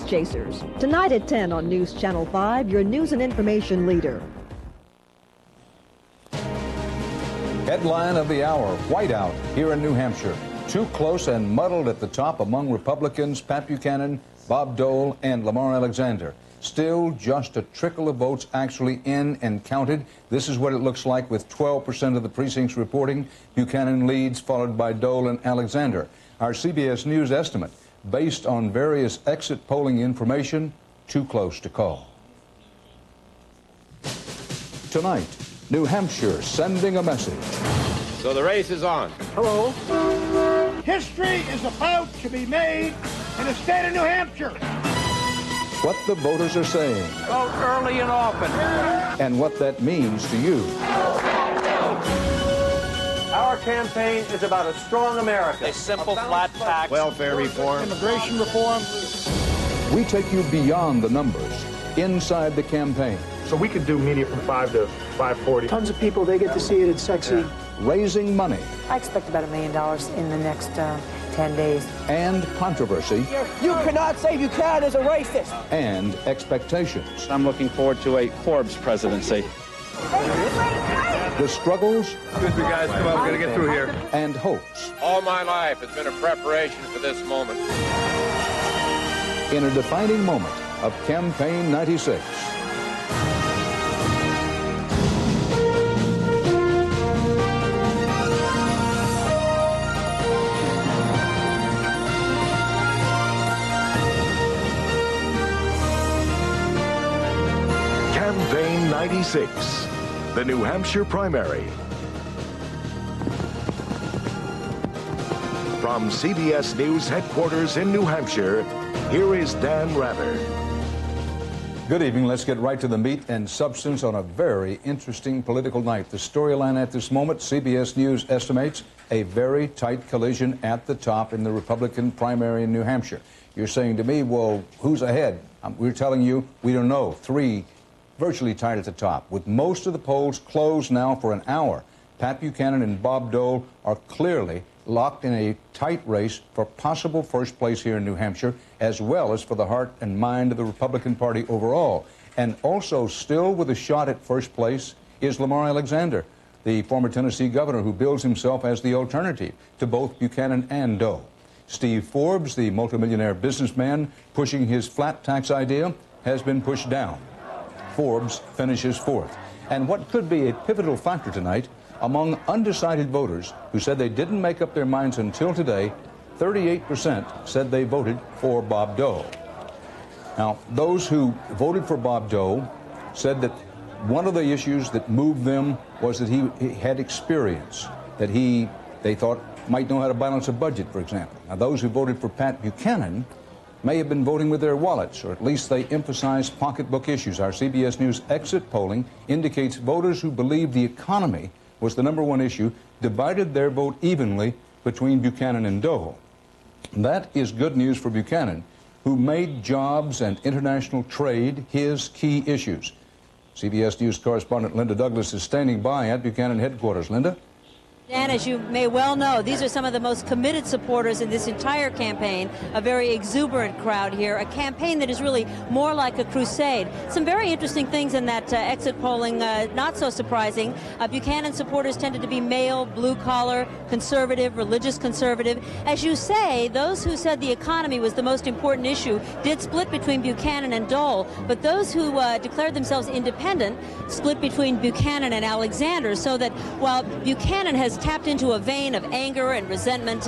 News Chasers. Tonight at 10 on News Channel 5, your news and information leader. Headline of the hour, whiteout here in New Hampshire. Too close and muddled at the top among Republicans, Pat Buchanan, Bob Dole, and Lamar Alexander. Still just a trickle of votes actually in and counted. This is what it looks like with 12% of the precincts reporting. Buchanan leads, followed by Dole and Alexander. Our CBS News estimate, based on various exit polling information, too close to call. Tonight, New Hampshire sending a message. So the race is on. Hello. History is about to be made in the state of New Hampshire. What the voters are saying. Vote early and often. And what that means to you. Our campaign is about a strong America. A simple flat tax. Welfare reform. Immigration reform. We take you beyond the numbers, inside the campaign. So we could do media from 5 to 5:40. Tons of people, they get to see it, it's sexy. Yeah. Raising money. I expect about $1 million in the next 10 days. And controversy. You cannot say Buchanan is a racist. And expectations. I'm looking forward to a Forbes presidency. The struggles. Excuse me, guys. Come on, we're going to get through here. And hopes. All my life has been a preparation for this moment. In a defining moment of Campaign 96. Campaign 96, the New Hampshire primary. From CBS News headquarters in New Hampshire, here is Dan Rather. Good evening. Let's get right to the meat and substance on a very interesting political night. The storyline at this moment, CBS News estimates a very tight collision at the top in the Republican primary in New Hampshire. You're saying to me, well, who's ahead? We're telling you, we don't know. Three virtually tied at the top. With most of the polls closed now for an hour, Pat Buchanan and Bob Dole are clearly locked in a tight race for possible first place here in New Hampshire, as well as for the heart and mind of the Republican Party overall. And also still with a shot at first place is Lamar Alexander, the former Tennessee governor who bills himself as the alternative to both Buchanan and Dole. Steve Forbes, the multimillionaire businessman pushing his flat tax idea, has been pushed down. Forbes finishes fourth. And what could be a pivotal factor tonight, among undecided voters who said they didn't make up their minds until today, 38% said they voted for Bob Dole. Now, those who voted for Bob Dole said that one of the issues that moved them was that he had experience, that they thought might know how to balance a budget, for example. Now, those who voted for Pat Buchanan may have been voting with their wallets, or at least they emphasize pocketbook issues. Our CBS News exit polling indicates voters who believe the economy was the #1 issue divided their vote evenly between Buchanan and Dole. That is good news for Buchanan, who made jobs and international trade his key issues. CBS News correspondent Linda Douglas is standing by at Buchanan headquarters. Linda? Dan, as you may well know, these are some of the most committed supporters in this entire campaign, a very exuberant crowd here, a campaign that is really more like a crusade. Some very interesting things in that exit polling, not so surprising. Buchanan supporters tended to be male, blue-collar, conservative, religious conservative. As you say, those who said the economy was the most important issue did split between Buchanan and Dole, but those who declared themselves independent split between Buchanan and Alexander, so that while Buchanan has tapped into a vein of anger and resentment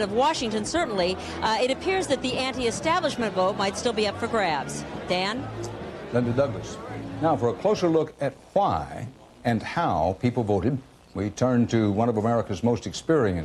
of Washington, certainly, it appears that the anti-establishment vote might still be up for grabs. Dan? Linda Douglas. Now, for a closer look at why and how people voted, we turn to one of America's most experienced